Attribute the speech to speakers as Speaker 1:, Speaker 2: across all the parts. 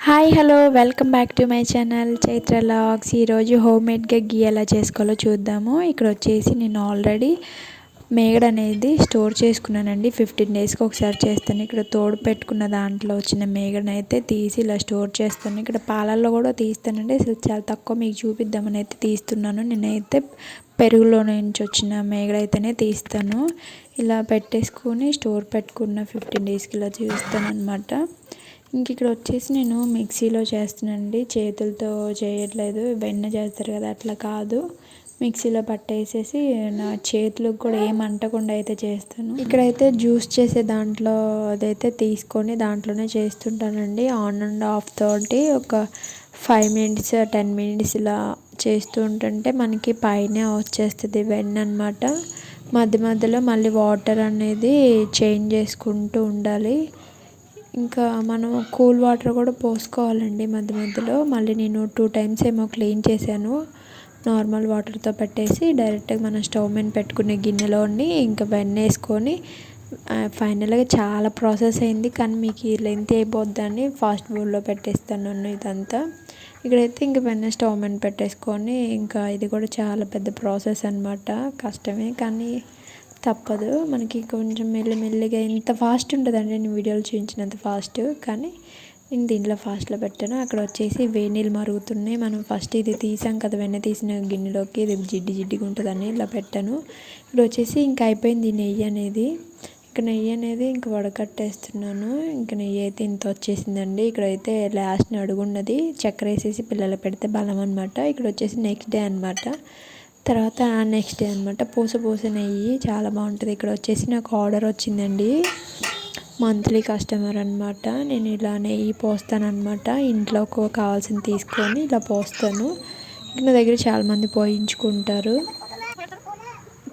Speaker 1: Hi hello welcome back to my channel Chaitra logs. ఈరోజు home మేడ్గా గీ ఎలా చేసుకోవాలో చూద్దాము. ఇక్కడ వచ్చేసి నేను ఆల్రెడీ మేగడ అనేది స్టోర్ చేసుకున్నానండి. 15 డేస్కి ఒకసారి చేస్తాను. ఇక్కడ తోడు పెట్టుకున్న దాంట్లో వచ్చిన మేగడని అయితే తీసి ఇలా స్టోర్ చేస్తాను. ఇక్కడ పాలల్లో కూడా తీస్తానండి. అసలు చాలా తక్కువ మీకు చూపిద్దామని అయితే తీస్తున్నాను. నేనైతే పెరుగులో నుంచి వచ్చిన మేగడ అయితేనే తీస్తాను. ఇలా పెట్టేసుకొని స్టోర్ పెట్టుకున్న 15 డేస్కి ఇలా చేస్తాను అనమాట. ఇంక ఇక్కడ వచ్చేసి నేను మిక్సీలో చేస్తున్నానండి. చేతులతో చేయట్లేదు, వెన్న చేస్తారు కదా అట్లా కాదు, మిక్సీలో పట్టేసేసి నా చేతులకు కూడా ఏం అంటకుండా అయితే చేస్తాను. ఇక్కడైతే జ్యూస్ చేసే దాంట్లో అదైతే తీసుకొని దాంట్లోనే చేస్తుంటానండి. ఆన్ అండ్ ఆఫ్ తోటి ఒక 5 మినిట్స్ 10 మినిట్స్ ఇలా చేస్తూ ఉంటుంటే మనకి పైనే వచ్చేస్తుంది వెన్న అనమాట. మధ్య మధ్యలో మళ్ళీ వాటర్ అనేది చేంజ్ చేసుకుంటూ ఉండాలి. ఇంకా మనం కూల్ వాటర్ కూడా పోసుకోవాలండి మధ్య మధ్యలో. మళ్ళీ నేను 2 టైమ్స్ ఏమో క్లీన్ చేశాను. నార్మల్ వాటర్తో పెట్టేసి డైరెక్ట్గా మనం స్టవ్ మీద పెట్టుకునే గిన్నెలోని ఇంకా వెన్న వేసుకొని ఫైనల్గా చాలా ప్రాసెస్ అయింది, కానీ మీకు లెంత్ అయిపోద్దని ఫాస్ట్ బౌల్లో పెట్టేస్తాను ఇదంతా. ఇక్కడైతే ఇంక వెన్న స్టవ్ మీద పెట్టేసుకొని ఇంకా ఇది కూడా చాలా పెద్ద ప్రాసెస్ అనమాట. కష్టమే కానీ తప్పదు, మనకి కొంచెం మెల్లిమెల్లిగా ఎంత ఫాస్ట్ ఉంటుందండి నేను వీడియోలు చూపించినంత ఫాస్ట్, కానీ నేను దీంట్లో ఫాస్ట్లో పెట్టాను. అక్కడ వచ్చేసి వేడి నీళ్ళు మరుగుతున్నాయి. మనం ఫస్ట్ ఇది తీసాం కదా వెన్న తీసిన గిన్నెలోకి, ఇది జిడ్డిగా ఉంటుందని ఇలా పెట్టాను. ఇక్కడ వచ్చేసి ఇంకా అయిపోయింది నెయ్యి అనేది. ఇక్కడ నెయ్యి అనేది ఇంకా వడకట్టేస్తున్నాను. ఇంకా నెయ్యి అయితే ఇంత వచ్చేసిందండి. ఇక్కడైతే లాస్ట్ అడుగున్నది చక్కెర వేసేసి పిల్లలు పెడితే బలం అనమాట. ఇక్కడ వచ్చేసి నెక్స్ట్ డే అనమాట. తర్వాత నెక్స్ట్ డే అనమాట పూస నెయ్యి చాలా బాగుంటుంది. ఇక్కడ వచ్చేసి నాకు ఆర్డర్ వచ్చిందండి, మంత్లీ కస్టమర్ అనమాట. నేను ఇలా నెయ్యి పోస్తానమాట. ఇంట్లో కావాల్సింది తీసుకొని ఇలా పోస్తాను. నా దగ్గర చాలామంది పోయించుకుంటారు.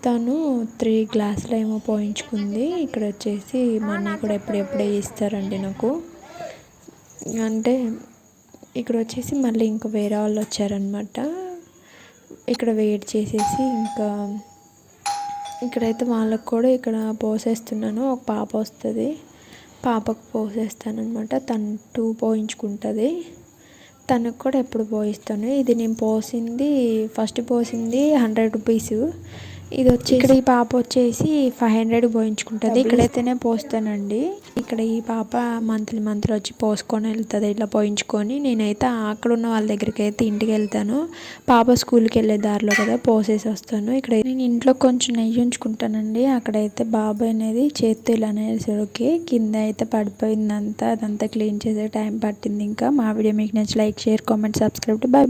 Speaker 1: తను 3 గ్లాసులు ఏమో పోయించుకుంది. ఇక్కడ వచ్చేసి మనీ కూడా ఎప్పుడెప్పుడే ఇస్తారండి నాకు. అంటే ఇక్కడ వచ్చేసి మళ్ళీ ఇంకా వేరే వాళ్ళు వచ్చారనమాట. ఇక్కడ వెయిట్ చేసేసి ఇంకా ఇక్కడైతే వాళ్ళకు కూడా ఇక్కడ పోసేస్తున్నాను. ఒక పాప వస్తుంది, పాపకు పోసేస్తాను అనమాట. తను 2 పోయించుకుంటుంది. తనకు కూడా ఎప్పుడు పోయిస్తాను. ఇది నేను ఫస్ట్ పోసింది 100 రూపీస్. ఇది వచ్చి ఇక్కడ ఈ పాప వచ్చేసి 500 పోయించుకుంటుంది. ఇక్కడైతేనే పోస్తానండి. ఇక్కడ ఈ పాప మంత్లీ వచ్చి పోసుకొని వెళ్తుంది ఇలా పోయించుకొని. నేనైతే అక్కడ ఉన్న వాళ్ళ దగ్గరికి అయితే ఇంటికి వెళ్తాను. పాప స్కూల్కి వెళ్ళే దారిలో కదా పోసేసి వస్తాను. ఇక్కడ నేను ఇంట్లో కొంచెం నెయ్యి ఉంచుకుంటానండి. అక్కడైతే బాబాయ్ అనేది చేత్తో ఇలా అనేసరికి కింద అయితే పడిపోయిందంతా. అదంతా క్లీన్ చేసే టైం పట్టింది. ఇంకా మా వీడియో మీకు నచ్చి like share comment subscribe. Bye bye.